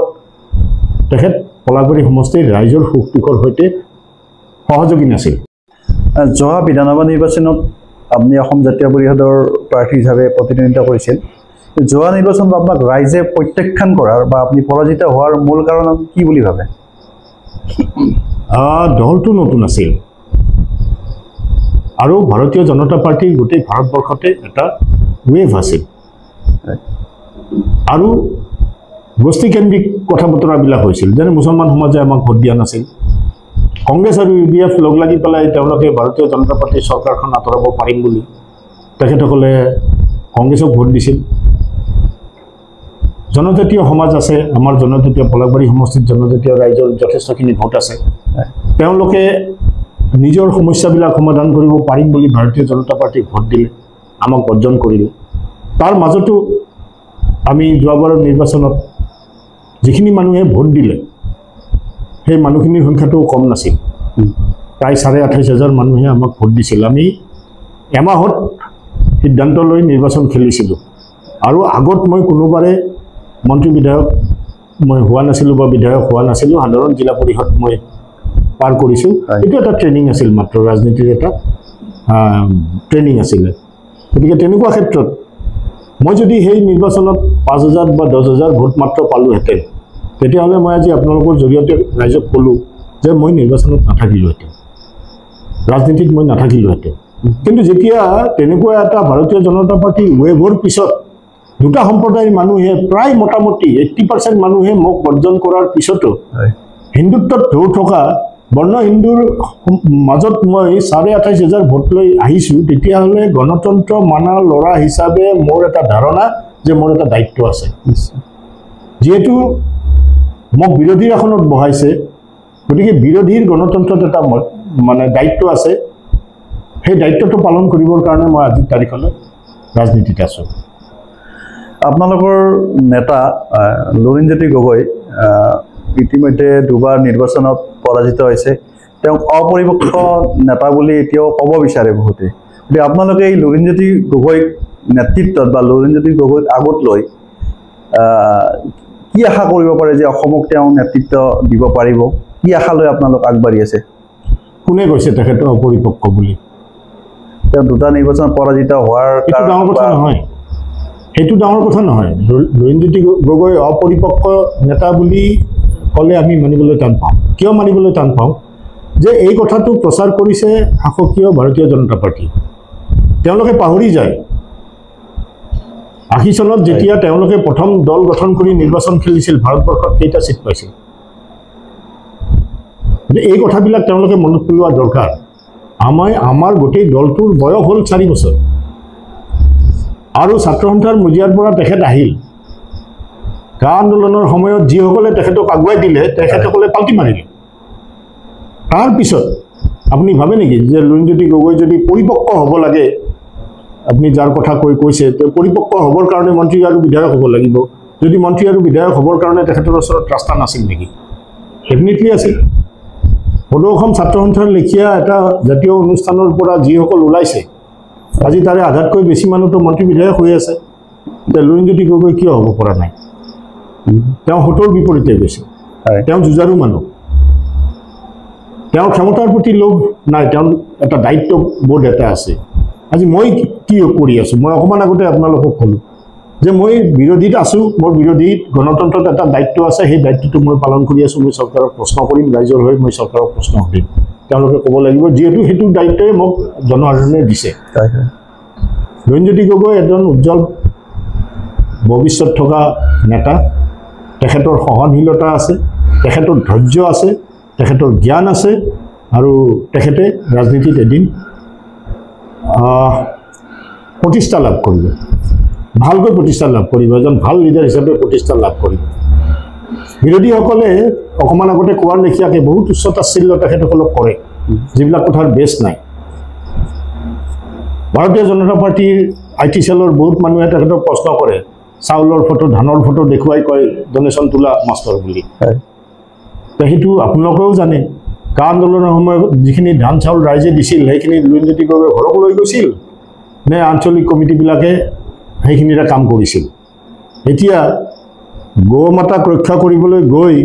তেখেত পলাশবাৰী সমষ্টিৰ ৰাইজৰ সুখ দুখৰ সৈতে সহযোগী নাছিল যোৱা বিধানসভা নিৰ্বাচনত আপুনি অসম জাতীয় পৰিষদৰ প্ৰাৰ্থী হিচাপে প্ৰতিদ্বন্দ্বিতা কৰিছিল যোৱা নিৰ্বাচনত আপোনাক ৰাইজে প্ৰত্যাখ্যান কৰাৰ বা আপুনি পৰাজিত হোৱাৰ মূল কাৰণ কি বুলি ভাবে দলটো নতুন আছিল আৰু ভাৰতীয় জনতা পাৰ্টিৰ গোটেই ভাৰতবৰ্ষতে এটা ৱেভ আছিল আৰু গোষ্ঠীকেন্দ্ৰিক কথা বতৰাবিলাক হৈছিল যেনে মুছলমান সমাজে আমাক ভোট দিয়া নাছিল কংগ্ৰেছ আৰু UDF লগ লাগি পেলাই তেওঁলোকে ভাৰতীয় জনতা পাৰ্টিৰ চৰকাৰখন আঁতৰাব পাৰিম বুলি তেখেতসকলে কংগ্ৰেছক ভোট দিছিল জনজাতীয় সমাজ আছে আমাৰ জনজাতীয় পলাশবাৰী সমষ্টিত জনজাতীয় ৰাইজৰ যথেষ্টখিনি ভোট আছে তেওঁলোকে নিজৰ সমস্যাবিলাক সমাধান কৰিব পাৰিম বুলি ভাৰতীয় জনতা পাৰ্টিক ভোট দিলে আমাক বৰ্জন কৰিলে তাৰ মাজতো আমি যোৱাবাৰৰ নিৰ্বাচনত যিখিনি মানুহে ভোট দিলে সেই মানুহখিনিৰ সংখ্যাটো কম নাছিল প্ৰায় 28,500 মানুহে আমাক ভোট দিছিল আমি এমাহত সিদ্ধান্ত লৈ নিৰ্বাচন খেলিছিলোঁ আৰু আগত মই কোনোবাৰে মন্ত্ৰী বিধায়ক মই হোৱা নাছিলোঁ বা বিধায়ক হোৱা নাছিলোঁ সাধাৰণ জিলা পৰিষদ মই পাৰ কৰিছোঁ এইটো এটা ট্ৰেইনিং আছিল মাত্ৰ ৰাজনীতিৰ এটা ট্ৰেইনিং আছিলে গতিকে তেনেকুৱা ক্ষেত্ৰত মই যদি সেই নিৰ্বাচনত 5,000 বা 10,000 ভোট মাত্ৰ পালোহেঁতেন তেতিয়াহ'লে মই আজি আপোনালোকৰ জৰিয়তে ৰাইজক ক'লোঁ যে মই নিৰ্বাচনত নাথাকিলোহেঁতেন ৰাজনীতিত মই নাথাকিলোহেঁতেন কিন্তু যেতিয়া তেনেকুৱা এটা ভাৰতীয় জনতা পাৰ্টি ৱেভৰ পিছত দুটা সম্প্ৰদায়ৰ মানুহে প্ৰায় মোটামুটি 80% মানুহে মোক বৰ্জন কৰাৰ পিছতো হিন্দুত্বত ঢৌ থকা বৰ্ণ হিন্দুৰ মাজত মই 28,500 ভোট লৈ আহিছোঁ তেতিয়াহ'লে গণতন্ত্ৰ মানা ল'ৰা হিচাপে মোৰ এটা ধাৰণা যে মোৰ এটা দায়িত্ব আছে যিহেতু মোক বিৰোধীৰ আসনত বহাইছে গতিকে বিৰোধীৰ গণতন্ত্ৰত এটা মানে দায়িত্ব আছে সেই দায়িত্বটো পালন কৰিবৰ কাৰণে মই আজিৰ তাৰিখলৈ ৰাজনীতিত আছোঁ আপোনালোকৰ নেতা লুৰিণজ্যোতি গগৈ ইতিমধ্যে দুবাৰ নিৰ্বাচনত পৰাজিত হৈছে তেওঁক অপৰিপক্ক নেতা বুলি এতিয়াও ক'ব বিচাৰে বহুতে গতিকে আপোনালোকে এই লুৰিণজ্যোতি গগৈক নেতৃত্বত বা লুৰিণজ্যোতি গগৈক আগত লৈ কি আশা কৰিব পাৰে যে অসমক তেওঁ নেতৃত্ব দিব পাৰিব কি আশা লৈ আপোনালোক আগবাঢ়ি আছে কোনে কৈছে তেখেতৰ অপৰিপক্ক বুলি তেওঁ দুটা নিৰ্বাচনত পৰাজিত হোৱাৰ ডাঙৰ কথা নহয় সেইটো ডাঙৰ কথা নহয় লুৰিণজ্যোতি গগৈ অপৰিপক্ক নেতা বুলি ক'লে আমি মানিবলৈ টান পাওঁ কিয় মানিবলৈ টান পাওঁ যে এই কথাটো প্ৰচাৰ কৰিছে শাসকীয় ভাৰতীয় জনতা পাৰ্টি তেওঁলোকে পাহৰি যায় 80 চনত যেতিয়া তেওঁলোকে প্ৰথম দল গঠন কৰি নিৰ্বাচন খেলিছিল ভাৰতবৰ্ষত কেইটা চিট পাইছিল এই কথাবিলাক তেওঁলোকে মনত পেলোৱা দৰকাৰ আমাৰ গোটেই দলটোৰ বয়স হ'ল 4 বছৰ আৰু ছাত্ৰ সন্থাৰ মজিয়াৰ পৰা তেখেত আহিল গা আন্দোলনৰ সময়ত যিসকলে তেখেতক আগুৱাই দিলে তেখেতসকলে পাল্টি মাৰিলে তাৰপিছত আপুনি ভাবে নেকি যে লুৰিণজ্যোতি গগৈ যদি পৰিপক্ক হ'ব লাগে আপুনি যাৰ কথা কৈছে তেওঁ পৰিপক্ক হ'বৰ কাৰণে মন্ত্ৰী আৰু বিধায়ক হ'ব লাগিব যদি মন্ত্ৰী আৰু বিধায়ক হ'বৰ কাৰণে তেখেতৰ ওচৰত ৰাস্তা নাছিল নেকি ডেফিনেটলি আছিল সদৌ অসম ছাত্ৰ সন্থাৰ লেখীয়া এটা জাতীয় অনুষ্ঠানৰ পৰা যিসকল ওলাইছে আজি তাৰে আধাতকৈ বেছি মানুহতো মন্ত্ৰী বিধায়ক হৈ আছে এতিয়া লুৰিণজ্যোতি গগৈ কিয় হ'ব পৰা নাই তেওঁ হতৰ বিপৰীতে গৈছে তেওঁ যুঁজাৰু মানুহ তেওঁৰ ক্ষমতাৰ প্ৰতি লোভ নাই তেওঁৰ এটা দায়িত্ববোধ এটা আছে আজি মই কি কৰি আছোঁ মই অকণমান আগতে আপোনালোকক ক'লোঁ যে মই বিৰোধীত আছোঁ, মোৰ বিৰোধীত গণতন্ত্ৰত এটা দায়িত্ব আছে, সেই দায়িত্বটো মই পালন কৰি আছোঁ, মই চৰকাৰক প্ৰশ্ন কৰিম, ৰাইজৰ হৈ মই চৰকাৰক প্ৰশ্ন কৰিম। তেওঁলোকে ক'ব লাগিব, যিহেতু সেইটো দায়িত্বই মোক জনসাধাৰণে দিছে। লুৰিণজ্যোতি গগৈ এজন উজ্জ্বল ভৱিষ্যত থকা নেতা, তেখেতৰ সহনশীলতা আছে, তেখেতৰ ধৈৰ্য আছে, তেখেতৰ জ্ঞান আছে, আৰু তেখেতে ৰাজনীতিত এদিন প্ৰতিষ্ঠা লাভ কৰিব, ভালকৈ প্ৰতিষ্ঠা লাভ কৰিব, এজন ভাল লিডাৰ হিচাপে প্ৰতিষ্ঠা লাভ কৰিব। বিৰোধীসকলে অকণমান আগতে কোৱাৰ লেখীয়াকৈ বহুত উচ্চ তাচ্ছিল্য তেখেতসকলক কৰে, যিবিলাক কথাৰ বেছ নাই। ভাৰতীয় জনতা পাৰ্টীৰ IT চেলৰ বহুত মানুহে তেখেতক প্ৰশ্ন কৰে, চাউলৰ ফটো, ধানৰ ফটো দেখুৱাই কয় ডনেশ্যন তোলা মাষ্টৰ বুলি। সেইটো আপোনালোকেও জানে, কা আন্দোলনৰ সময়ত যিখিনি ধান চাউল ৰাইজে দিছিল, সেইখিনি লুৰিণজ্যোতি গগৈ ঘৰক লৈ গৈছিল নে আঞ্চলিক কমিটিবিলাকে সেইখিনিৰে কাম কৰিছিল? এতিয়া গৌ মাতাক ৰক্ষা কৰিবলৈ গৈ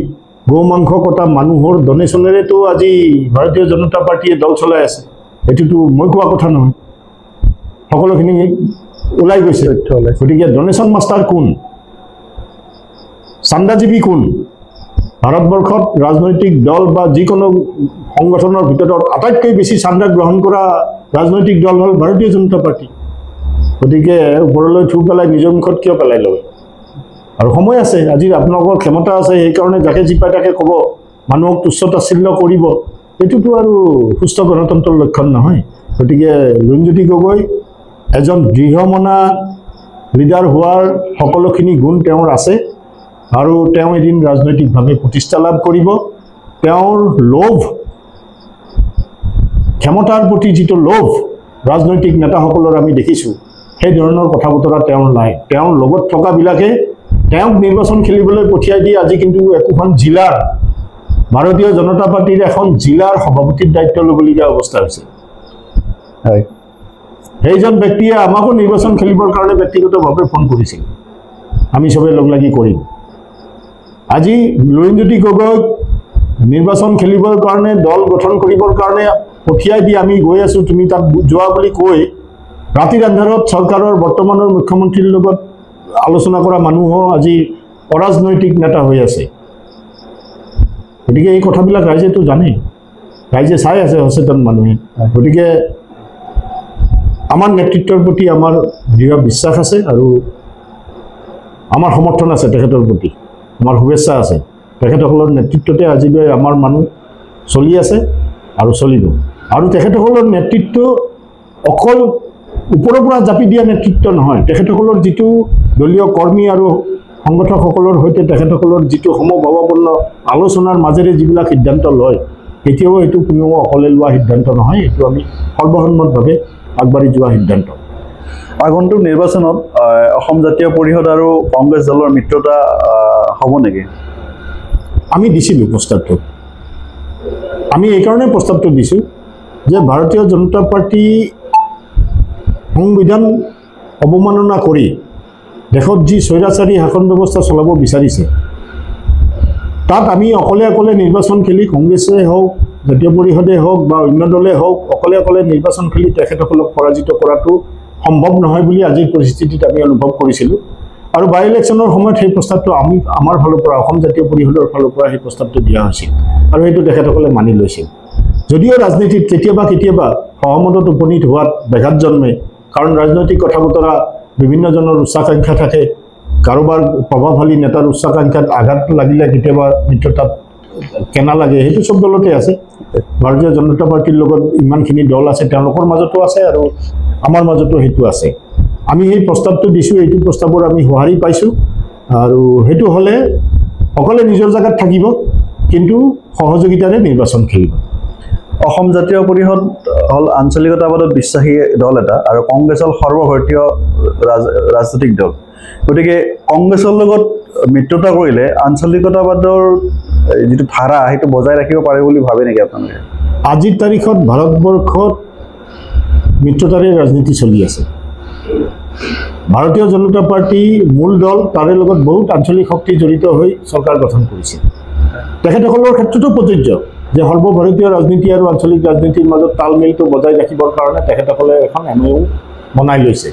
গৌ মাংস কটা মানুহৰ ডনেশ্যনেৰেতো আজি ভাৰতীয় জনতা পাৰ্টীয়ে দল চলাই আছে। এইটোতো মই কোৱা কথা নহয়, সকলোখিনি ওলাই গৈছে। গতিকে ডনেশ্যন মাষ্টাৰ কোন, চান্দাজীৱী কোন? ভাৰতবৰ্ষত ৰাজনৈতিক দল বা যিকোনো সংগঠনৰ ভিতৰত আটাইতকৈ বেছি চান্দা গ্ৰহণ কৰা ৰাজনৈতিক দল হ'ল ভাৰতীয় জনতা পাৰ্টী। গতিকে ওপৰলৈ থু পেলাই নিজৰ মুখত কিয় পেলাই লয়? আৰু সময় আছে, আজি আপোনালোকৰ ক্ষমতা আছে, সেইকাৰণে যাকে যি পায় তাকে ক'ব, মানুহক তুচ্ছ তাচ্ছিল্য কৰিব, এইটোতো আৰু সুস্থ গণতন্ত্ৰৰ লক্ষণ নহয়। গতিকে লুৰিণজ্যোতি গগৈ এজন দৃঢ়মনা লিডাৰ হোৱাৰ সকলোখিনি গুণ তেওঁৰ আছে, আৰু তেওঁ এদিন ৰাজনৈতিকভাৱে প্ৰতিষ্ঠা লাভ কৰিব। তেওঁৰ লোভ, ক্ষমতাৰ প্ৰতি যিটো লোভ ৰাজনৈতিক নেতাসকলৰ আমি দেখিছোঁ, সেই ধৰণৰ কথা বতৰা তেওঁৰ নাই। তেওঁৰ লগত থকাবিলাকে তেওঁক নিৰ্বাচন খেলিবলৈ পঠিয়াই দিয়ে। আজি কিন্তু একোখন জিলাৰ, ভাৰতীয় জনতা পাৰ্টীৰ এখন জিলাৰ সভাপতিৰ দায়িত্ব ল'বলগীয়া অৱস্থা হৈছে। সেইজন ব্যক্তিয়ে আমাকো নিৰ্বাচন খেলিবৰ কাৰণে ব্যক্তিগতভাৱে ফোন কৰিছিল, আমি চবে লগ লাগি কৰিম। আজি লুৰিণজ্যোতি গগৈক নিৰ্বাচন খেলিবৰ কাৰণে, দল গঠন কৰিবৰ কাৰণে পঠিয়াই দি আমি গৈ আছোঁ, তুমি তাত যোৱা বুলি কৈ ৰাতিৰ আন্ধাৰত চৰকাৰৰ বৰ্তমানৰ মুখ্যমন্ত্ৰীৰ লগত আলোচনা কৰা মানুহো আজি অৰাজনৈতিক নেতা হৈ আছে। গতিকে এই কথাবিলাক ৰাইজেতো জানে, ৰাইজে চাই আছে, সচেতন মানুহে। গতিকে আমাৰ নেতৃত্বৰ প্ৰতি আমাৰ দৃঢ় বিশ্বাস আছে, আৰু আমাৰ সমৰ্থন আছে তেখেতৰ প্ৰতি, আমাৰ শুভেচ্ছা আছে। তেখেতসকলৰ নেতৃত্বতে আজিলৈ আমাৰ মানুহ চলি আছে আৰু চলিব। আৰু তেখেতসকলৰ নেতৃত্ব অকল ওপৰৰ পৰা জাপি দিয়া নেতৃত্ব নহয়, তেখেতসকলৰ যিটো দলীয় কৰ্মী আৰু সংগঠকসকলৰ সৈতে তেখেতসকলৰ যিটো সমভাৱাপন্ন আলোচনাৰ মাজেৰে যিবিলাক সিদ্ধান্ত লয়, কেতিয়াও এইটো কোনেও অকলে লোৱা সিদ্ধান্ত নহয়, এইটো আমি সৰ্বসন্মতভাৱে আগবাঢ়ি যোৱা সিদ্ধান্ত। আগন্তুক নিৰ্বাচনত অসম জাতীয় পৰিষদ আৰু কংগ্ৰেছ দলৰ মিত্ৰতা হ'ব নেকি? আমি দিছিলোঁ প্ৰস্তাৱটো। আমি এইকাৰণে প্ৰস্তাৱটো দিছোঁ যে ভাৰতীয় জনতা পাৰ্টী সংবিধান অৱমাননা কৰি দেশত যি স্বৈৰাচাৰী শাসন ব্যৱস্থা চলাব বিচাৰিছে, তাত আমি অকলে অকলে নিৰ্বাচন খেলি, কংগ্ৰেছে হওক, জাতীয় পৰিষদে হওক বা অন্য দলে হওক, অকলে অকলে নিৰ্বাচন খেলি তেখেতসকলক পৰাজিত কৰাটো সম্ভৱ নহয় বুলি আজিৰ পৰিস্থিতিত আমি অনুভৱ কৰিছিলোঁ। আৰু বাই ইলেকশ্যনৰ সময়ত সেই প্ৰস্তাৱটো আমাৰ ফালৰ পৰা, অসম জাতীয় পৰিষদৰ ফালৰ পৰা সেই প্ৰস্তাৱটো দিয়া হৈছিল, আৰু সেইটো তেখেতসকলে মানি লৈছিল। যদিও ৰাজনীতিত কেতিয়াবা কেতিয়াবা সহমতত উপনীত হোৱাত ব্যাঘাত জন্মে, কাৰণ ৰাজনৈতিক কথা বতৰা বিভিন্নজনৰ উচ্চাকাংক্ষা থাকে, কাৰোবাৰ প্ৰভাৱশালী নেতাৰ উচ্চাকাংক্ষাত আঘাত লাগিলে কেতিয়াবা মিত্ৰতাত কেনা লাগে, সেইটো চব দলতে আছে। ভাৰতীয় জনতা পাৰ্টীৰ লগত ইমানখিনি দল আছে, তেওঁলোকৰ মাজতো আছে, আৰু আমাৰ মাজতো সেইটো আছে। আমি সেই প্ৰস্তাৱটো দিছোঁ, এইটো প্ৰস্তাৱৰ আমি সঁহাৰি পাইছোঁ, আৰু সেইটো হ'লে সকলোৱে নিজৰ জেগাত থাকিব, কিন্তু সহযোগিতাৰে নিৰ্বাচন খেলিব। অসম জাতীয় পৰিষদ হ'ল আঞ্চলিকতাবাদত বিশ্বাসী দল এটা, আৰু কংগ্ৰেছ হ'ল সৰ্বভাৰতীয় ৰাজনৈতিক দল। গতিকে কংগ্ৰেছৰ লগত মিত্ৰতা কৰিলে আঞ্চলিকতাবাদৰ যিটো ধাৰা সেইটো বজাই ৰাখিব পাৰে বুলি ভাবে নেকি আপোনালোকে? আজিৰ তাৰিখত ভাৰতবৰ্ষত মিত্ৰতাৰে ৰাজনীতি চলি আছে। ভাৰতীয় জনতা পাৰ্টী মূল দল, তাৰে লগত বহুত আঞ্চলিক শক্তি জড়িত হৈ চৰকাৰ গঠন কৰিছে। তেখেতসকলৰ ক্ষেত্ৰতো প্ৰযোজ্য যে সৰ্বভাৰতীয় ৰাজনীতি আৰু আঞ্চলিক ৰাজনীতিৰ মাজত তালমিলটো বজাই ৰাখিবৰ কাৰণে তেখেতসকলে এখন MOU বনাই লৈছে।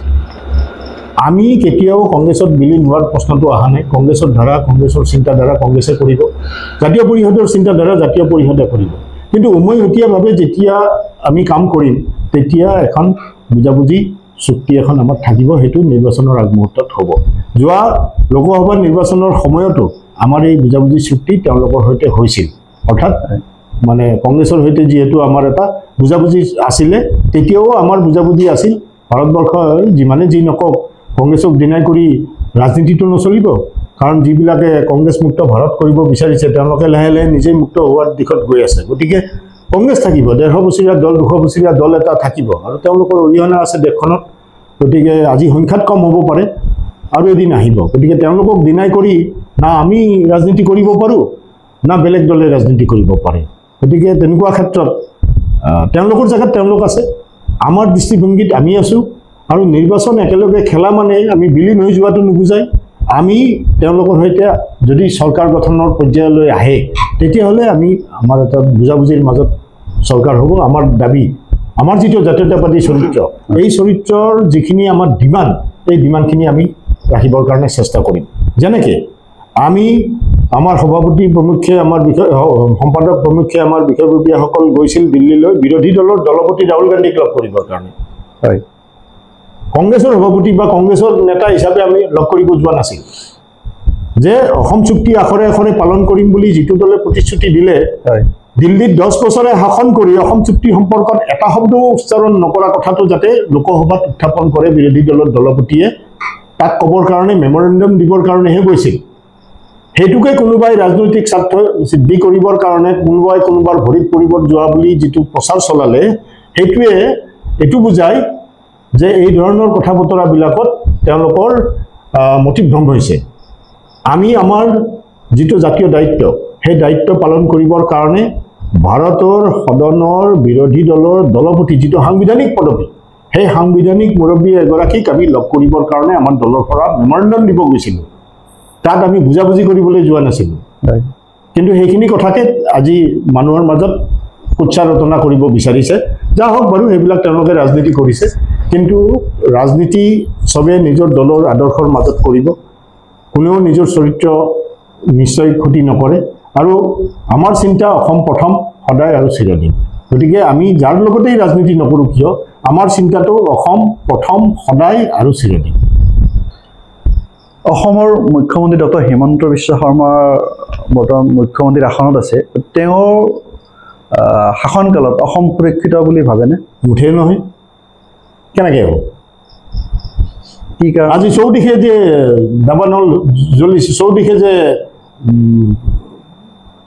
আমি কেতিয়াও কংগ্ৰেছত বিলীন হোৱাৰ প্ৰশ্নটো অহা নাই। কংগ্ৰেছৰ ধাৰা, কংগ্ৰেছৰ চিন্তাধাৰা কংগ্ৰেছে কৰিব, জাতীয় পৰিষদৰ চিন্তাধাৰা জাতীয় পৰিষদে কৰিব। কিন্তু উমৈহতীয়াভাৱে যেতিয়া আমি কাম কৰিম তেতিয়া এখন বুজাবুজি চুক্তি এখন আমাৰ থাকিব, সেইটো নিৰ্বাচনৰ আগমুহূৰ্তত হ'ব। যোৱা লোকসভা নিৰ্বাচনৰ সময়তো আমাৰ এই বুজাবুজি চুক্তি তেওঁলোকৰ সৈতে হৈছিল, অৰ্থাৎ মানে কংগ্ৰেছৰ সৈতে যিহেতু আমাৰ এটা বুজাবুজি আছিলে, তেতিয়াও আমাৰ বুজাবুজি আছিল ভাৰতবৰ্ষই যিমানে যি নকওক কংগ্ৰেছক ডিনাই কৰি ৰাজনীতিটো নচলিব, কাৰণ যিবিলাকে কংগ্ৰেছ মুক্ত ভাৰত কৰিব বিচাৰিছে তেওঁলোকে লাহে লাহে নিজেই মুক্ত হোৱাৰ দিশত গৈ আছে। গতিকে কংগ্ৰেছ থাকিব, 150 বছৰীয়া দল, 200 বছৰীয়া দল এটা থাকিব, আৰু তেওঁলোকৰ অৰিহণা আছে দেশখনত। গতিকে আজি সংখ্যাত কম হ'ব পাৰে আৰু এদিন আহিব। গতিকে তেওঁলোকক ডিনাই কৰি না আমি ৰাজনীতি কৰিব পাৰোঁ না বেলেগ দলে ৰাজনীতি কৰিব পাৰে। গতিকে তেনেকুৱা ক্ষেত্ৰত তেওঁলোকৰ জেগাত তেওঁলোক আছে, আমাৰ দৃষ্টিভংগীত আমি আছোঁ, আৰু নিৰ্বাচন একেলগে খেলা মানে আমি বিলীন হৈ যোৱাটো নুবুজায়। আমি তেওঁলোকৰ সৈতে যদি চৰকাৰ গঠনৰ পৰ্যায়লৈ আহে তেতিয়াহ'লে আমি আমাৰ এটা বুজাবুজিৰ মাজত চৰকাৰ হ'ব। আমাৰ দাবী, আমাৰ যিটো জাতীয়তাবাদী চৰিত্ৰ, এই চৰিত্ৰৰ যিখিনি আমাৰ ডিমাণ্ড, এই ডিমাণ্ডখিনি আমি ৰাখিবৰ কাৰণে চেষ্টা কৰিম। যেনেকৈ আমি আমাৰ সভাপতি প্ৰমুখ্যে, আমাৰ সম্পাদক প্ৰমুখ্যে আমাৰ বিষয়ববীয়াসকল গৈছিল দিল্লীলৈ বিৰোধী দলৰ দলপতি ৰাহুল গান্ধীক লগ কৰিবৰ কাৰণে। হয়, কংগ্ৰেছৰ সভাপতি বা কংগ্ৰেছৰ নেতা হিচাপে আমি লগ কৰিব যোৱা নাছিল। যে অসম চুক্তি আখৰে আখৰে পালন কৰিম বুলি যিটো দলে প্ৰতিশ্ৰুতি দিলে, দিল্লীত 10 বছৰে শাসন কৰি অসম চুক্তি সম্পৰ্কত এটা শব্দও উচ্চাৰণ নকৰা কথাটো যাতে লোকসভাত উত্থাপন কৰে বিৰোধী দলৰ দলপতিয়ে, তাক ক'বৰ কাৰণে মেমৰেণ্ডাম দিবৰ কাৰণেহে গৈছিল। সেইটোকে কোনোবাই ৰাজনৈতিক স্বাৰ্থ সিদ্ধি কৰিবৰ কাৰণে কোনোবাই কোনোবাৰ ভৰিত পৰিব যোৱা বুলি যিটো প্ৰচাৰ চলালে, সেইটোৱে এইটো বুজায় যে এই ধৰণৰ কথা বতৰাবিলাকত তেওঁলোকৰ মতিভ্ৰম হৈছে। আমি আমাৰ যিটো জাতীয় দায়িত্ব, সেই দায়িত্ব পালন কৰিবৰ কাৰণে ভাৰতৰ সদনৰ বিৰোধী দলৰ দলপতি যিটো সাংবিধানিক পদবী, সেই সাংবিধানিক মুৰব্বী এগৰাকীক আমি লগ কৰিবৰ কাৰণে আমাৰ দলৰ পৰা মেমৰেণ্ডাম দিব গৈছিলোঁ। তাত আমি বুজাবুজি কৰিবলৈ যোৱা নাছিলোঁ। কিন্তু সেইখিনি কথাকে আজি মানুহৰ মাজত উচ্চাৰচনা কৰিব বিচাৰিছে। যা হওক বাৰু, সেইবিলাক তেওঁলোকে ৰাজনীতি কৰিছে, কিন্তু ৰাজনীতি চবে নিজৰ দলৰ আদৰ্শৰ মাজত কৰিব, কোনেও নিজৰ চৰিত্ৰ নিশ্চয় ক্ষতি নকৰে। আৰু আমাৰ চিন্তা অসম প্ৰথম, সদায় আৰু চিৰদিন। গতিকে আমি যাৰ লগতেই ৰাজনীতি নকৰোঁ কিয়, আমাৰ চিন্তাটো অসম প্ৰথম, সদায় আৰু চিৰদিন। অসমৰ মুখ্যমন্ত্ৰী ডক্টৰ হিমন্ত বিশ্ব শৰ্মা বৰ্তমান মুখ্যমন্ত্ৰীৰ আসনত আছে। তেওঁৰ শাসনকালত অসম সুৰক্ষিত বুলি ভাবেনে? মুঠেই নহয়, কেনেকৈ হ'ব? কি কাৰণ? আজি চৌদিশে যে দাবানল জ্বলিছে, চৌদিশে যে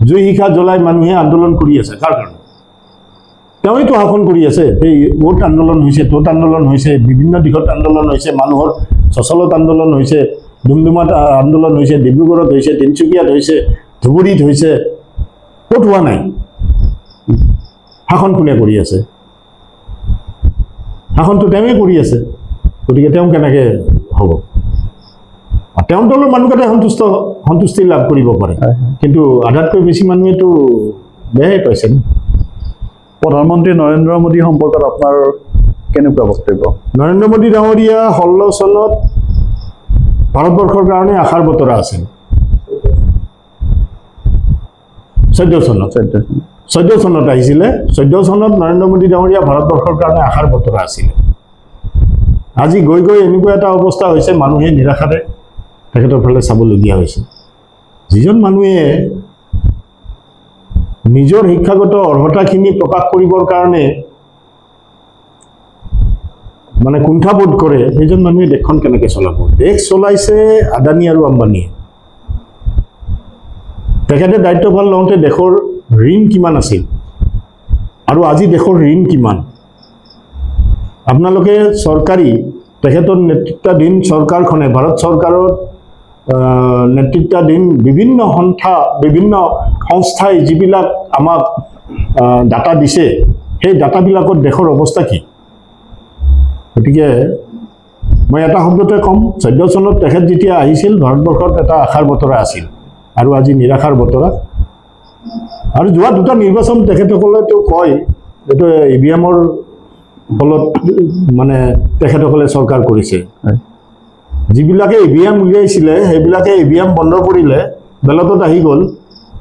জুই শিখা জ্বলাই মানুহে আন্দোলন কৰি আছে, কাৰ কাৰণে? তেওঁইতো শাসন কৰি আছে। এই অ'ত আন্দোলন হৈছে, ত'ত আন্দোলন হৈছে, বিভিন্ন দিশত আন্দোলন হৈছে, মানুহৰ চচলত আন্দোলন হৈছে, ডুমডুমাত আন্দোলন হৈছে, ডিব্ৰুগড়ত হৈছে, তিনিচুকীয়াত হৈছে, ধুবুৰীত হৈছে, ক'ত হোৱা নাই? শাসন কোনে কৰি আছে? শাসনটো তেওঁৱে কৰি আছে। গতিকে তেওঁ কেনেকৈ হ'ব? তেওঁৰ দলৰ মানুহকেইটাই সন্তুষ্টি লাভ কৰিব পাৰে, কিন্তু আধাতকৈ বেছি মানুহেতো বেয়াই পাইছে। প্ৰধানমন্ত্ৰী নৰেন্দ্ৰ মোদী সম্পৰ্কত আপোনাৰ কেনেকুৱা বক্তব্য? নৰেন্দ্ৰ মোদী ডাঙৰীয়া 16 চনত ভাৰতবৰ্ষৰ কাৰণে আশাৰ বতৰা আছিল। 14 চনত আহিছিলে। 14 চনত নৰেন্দ্ৰ মোদী ডাঙৰীয়া ভাৰতবৰ্ষৰ কাৰণে আশাৰ বতৰা আছিলে। আজি গৈ গৈ এনেকুৱা এটা অৱস্থা হৈছে, মানুহে নিৰাশাৰে তেখেতৰ ফালে চাবলগীয়া হৈছে। যিজন মানুহে নিজৰ শিক্ষাগত অৰ্হতাখিনি প্ৰকাশ কৰিবৰ কাৰণে মানে কুণ্ঠাবোধ কৰে, সেইজন মানুহে দেশখন কেনেকৈ চলাব? দেশ চলাইছে আদানী আৰু আম্বানীয়ে। তেখেতে দায়িত্বভাৰ লওঁতে দেশৰ ঋণ কিমান আছিল আৰু আজি দেশৰ ঋণ কিমান? আপোনালোকে চৰকাৰী, তেখেতৰ নেতৃত্বাধীন চৰকাৰখনে, ভাৰত চৰকাৰৰ নেতৃত্বাধীন বিভিন্ন সংস্থাই যিবিলাক আমাক ডাটা দিছে, সেই ডাটাবিলাকত দেশৰ অৱস্থা কি? গতিকে মই এটা শব্দতে ক'ম, 14 চনত তেখেত যেতিয়া আহিছিল, ভাৰতবৰ্ষত এটা আশাৰ বতৰা আছিল, আৰু আজি নিৰাশাৰ বতৰা। আৰু যোৱা দুটা নিৰ্বাচন তেখেতসকলেতো কয় এইটো EVM-ৰ ফলত মানে তেখেতসকলে চৰকাৰ কৰিছে। যিবিলাকে EVM উলিয়াইছিলে সেইবিলাকে EVM বন্ধ কৰিলে, বেলতত আহি গ'ল,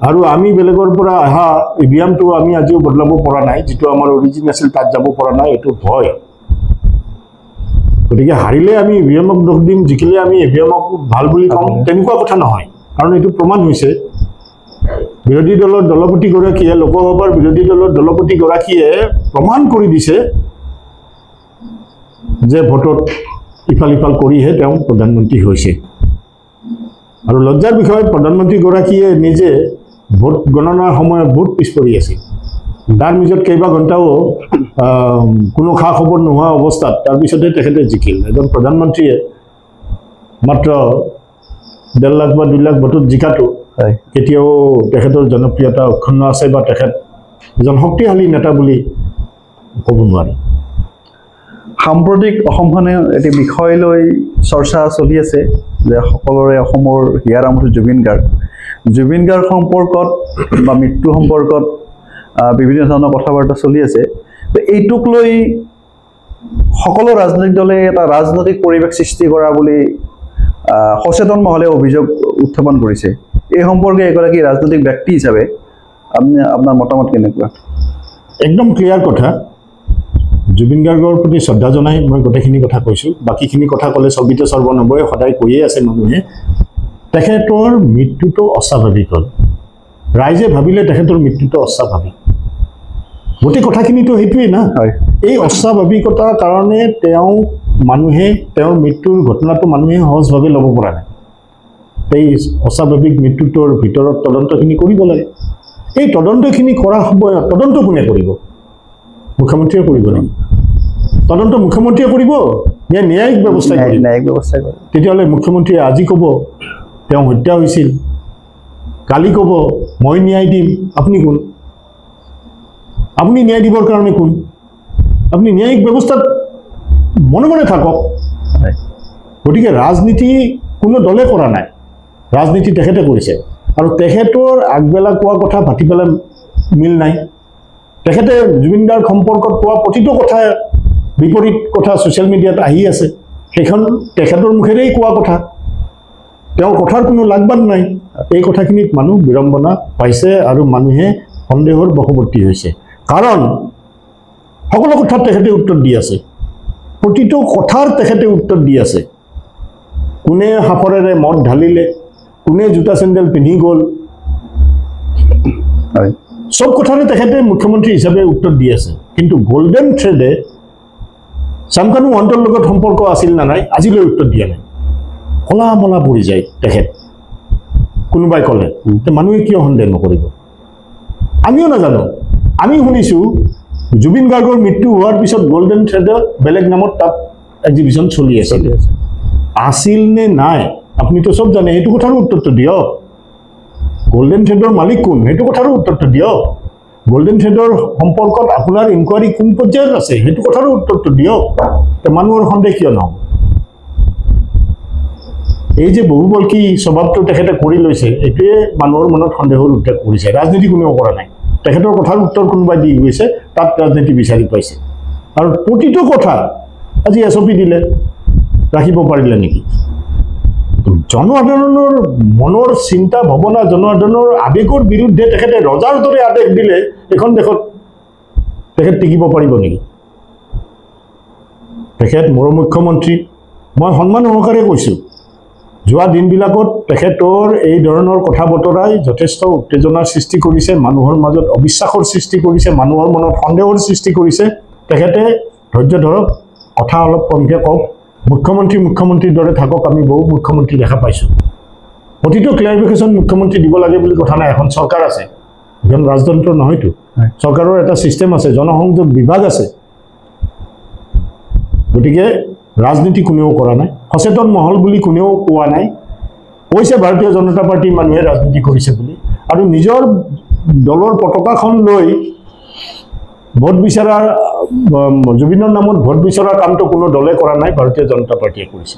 আৰু আমি বেলেগৰ পৰা অহা EVMটো আমি আজিও বদলাব পৰা নাই, যিটো আমাৰ অৰিজিন আছিল তাত যাব পৰা নাই, এইটো ভয়। গতিকে হাৰিলে আমি EVMক দোষ দিম, জিকিলে আমি EVMক ভাল বুলি কম, তেনেকুৱা কথা নহয়। কাৰণ এইটো প্ৰমাণ হৈছে বিৰোধী দলৰ দলপতিগৰাকীয়ে, লোকসভাৰ বিৰোধী দলৰ দলপতিগৰাকীয়ে প্ৰমাণ কৰি দিছে যে ভোটত ইফাল সিফাল কৰিহে তেওঁ প্ৰধানমন্ত্ৰী হৈছে। আৰু লজ্জাৰ বিষয়ে প্ৰধানমন্ত্ৰীগৰাকীয়ে নিজে ভোট গণনাৰ সময়ত বহুত পিছ পৰি আছিল। তাৰ মাজত কেইবা ঘণ্টাও কোনো খা খবৰ নোহোৱা অৱস্থাত তাৰপিছতে তেখেতে জিকিল। এজন প্ৰধানমন্ত্ৰীয়ে মাত্ৰ 1.5 লাখ বা 2 লাখ ভোটত জিকাটো কেতিয়াও তেখেতৰ জনপ্ৰিয়তা অক্ষুণ্ণ আছে বা তেখেত এজন শক্তিশালী নেতা বুলি ক'ব নোৱাৰি। সাম্প্ৰতিক অসমখনে এটি বিষয় লৈ চৰ্চা চলি আছে যে সকলোৰে অসমৰ হিয়াৰ আমঠু জুবিন গাৰ্গ সম্পৰ্কত বা মৃত্যু সম্পৰ্কত বিভিন্ন ধৰণৰ কথা বাৰ্তা চলি আছে। তো এইটোক লৈ সকলো ৰাজনৈতিক দলে এটা ৰাজনৈতিক পৰিৱেশ সৃষ্টি কৰা বুলি সচেতন মহলে অভিযোগ উত্থাপন কৰিছে। এই সম্পৰ্কে এগৰাকী ৰাজনৈতিক ব্যক্তি হিচাপে আপোনাৰ মতামত কেনেকুৱা? একদম ক্লিয়াৰ কথা। জুবিন গাৰ্গৰ প্ৰতি শ্ৰদ্ধা জনাই মই গোটেইখিনি কথা কৈছোঁ। বাকীখিনি কথা ক'লে ছবিতে সৰ্বনৱয়ে সদায় কৈয়ে আছে মানুহে। তেখেতৰ মৃত্যুটো অস্বাভাৱিক হ'ল। ৰাইজে ভাবিলে তেখেতৰ মৃত্যুটো অস্বাভাৱিক। গোটেই কথাখিনিতো সেইটোৱেই না। এই অস্বাভাৱিকতাৰ কাৰণে তেওঁৰ মৃত্যুৰ ঘটনাটো মানুহে সহজভাৱে ল'ব পৰা নাই। এই অস্বাভাৱিক মৃত্যুটোৰ ভিতৰত তদন্তখিনি কৰিব লাগে। এই তদন্তখিনি কৰা সময়ত তদন্ত কোনে কৰিব? মুখ্যমন্ত্ৰীয়ে কৰিব লাগিব। তদন্ত মুখ্যমন্ত্ৰীয়ে কৰিব নে ন্যায়িক ব্যৱস্থাই কৰিব? ন্যায়িক ব্যৱস্থাই কৰিব। তেতিয়াহ'লে মুখ্যমন্ত্ৰীয়ে আজি ক'ব তেওঁ হত্যা হৈছিল, কালি ক'ব মই ন্যায় দিম। আপুনি কোন? আপুনি ন্যায় দিবৰ কাৰণে কোন? আপুনি ন্যায়িক ব্যৱস্থাত মনে মনে থাকক। গতিকে ৰাজনীতি কোনো দলে কৰা নাই, ৰাজনীতি তেখেতে কৰিছে। আৰু তেখেতৰ আগবেলা কোৱা কথা ভাটি পেলাই মিল নাই। তেখেতে জুবিন গাৰ্গ সম্পৰ্কত কোৱা প্ৰতিটো কথা বিপৰীত কথা ছ'চিয়েল মিডিয়াত আহি আছে। সেইখন তেখেতৰ মুখেৰেই কোৱা কথা, তেওঁৰ কথাৰ কোনো লাগবাদ নাই। এই কথাখিনিত মানুহ বিড়ম্বনা পাইছে আৰু মানুহে সন্দেহৰ বশৱৰ্তী হৈছে। কাৰণ সকলো কথাত তেখেতে উত্তৰ দি আছে, প্ৰতিটো কথাৰ তেখেতে উত্তৰ দি আছে। কোনে সাফৰেৰে মদ ঢালিলে, কোনে জোতা চেণ্ডেল পিন্ধি গ'ল, সব কথাৰে তেখেতে মুখ্যমন্ত্ৰী হিচাপে উত্তৰ দি আছে। কিন্তু গল্ডেন থ্ৰেডে চামকানু মহন্তৰ লগত সম্পৰ্ক আছিল নে নাই আজিলৈ উত্তৰ দিয়া নাই। কলা মলা পৰি যায় তেখেত। কোনোবাই ক'লে মানুহে কিয় সন্দেহ নকৰিব? আমিও নাজানো। আমি শুনিছোঁ জুবিন গাৰ্গৰ মৃত্যু হোৱাৰ পিছত গল্ডেন থ্ৰেডৰ বেলেগ নামত তাত এক্সিবিশ্যন চলি আছে। আছিল নে নাই আপুনিতো চব জানে, সেইটো কথাৰো উত্তৰটো দিয়ক। গল্ডেন থ্ৰেডৰ মালিক কোন সেইটো কথাৰো উত্তৰটো দিয়ক। গল্ডেন থ্ৰেডৰ সম্পৰ্কত আপোনাৰ ইনকুৱাৰী কোন পৰ্যায়ত আছে সেইটো কথাৰো উত্তৰটো দিয়ক। মানুহৰ সন্দেহ কিয় নহ'ব? এই যে বহুবল্কী স্বভাৱটো তেখেতে কৰি লৈছে, এইটোৱে মানুহৰ মনত সন্দেহৰ উদ্ৰেক কৰিছে। ৰাজনীতি কোনেও কৰা নাই। তেখেতৰ কথাৰ উত্তৰ কোনোবাই দি গৈছে, তাত ৰাজনীতি বিচাৰি পাইছে। আৰু প্ৰতিটো কথা আজি SOP দিলে, ৰাখিব পাৰিলে নেকি? জনসাধাৰণৰ মনৰ চিন্তা ভাৱনা, জনসাধাৰণৰ আৱেগৰ বিৰুদ্ধে তেখেতে ৰজাৰ দৰে আদেশ দিলে এখন দেশত তেখেত টিকিব পাৰিব নেকি? তেখেত মোৰ মুখ্যমন্ত্ৰী, মই সন্মান সহকাৰে কৈছোঁ। যোৱা দিনবিলাকত তেখেতৰ এই ধৰণৰ কথা বতৰাই যথেষ্ট উত্তেজনাৰ সৃষ্টি কৰিছে, মানুহৰ মাজত অবিশ্বাসৰ সৃষ্টি কৰিছে, মানুহৰ মনত সন্দেহৰ সৃষ্টি কৰিছে। তেখেতে ধৈৰ্য ধৰক, কথা অলপ কমকৈ কওক। মুখ্যমন্ত্ৰীৰ দৰে থাকক। আমি বহু মুখ্যমন্ত্ৰী দেখা পাইছোঁ। প্ৰতিটো ক্লেৰিফিকেশ্যন মুখ্যমন্ত্ৰী দিব লাগে বুলি কথা নাই। এখন চৰকাৰ আছে, এখন ৰাজতন্ত্ৰ নহয়তো। চৰকাৰৰ এটা ছিষ্টেম আছে, জনসংযোগ বিভাগ আছে। গতিকে ৰাজনীতি কোনেও কৰা নাই, সচেতন মহল বুলি কোনেও কোৱা নাই। কৈছে ভাৰতীয় জনতা পাৰ্টীৰ মানুহে ৰাজনীতি কৰিছে বুলি, আৰু নিজৰ দলৰ পতাকাখন লৈ ভোট বিচৰা, জুবিনৰ নামত ভোট বিচৰা কামটো কোনো দলে কৰা নাই, ভাৰতীয় জনতা পাৰ্টীয়ে কৰিছে।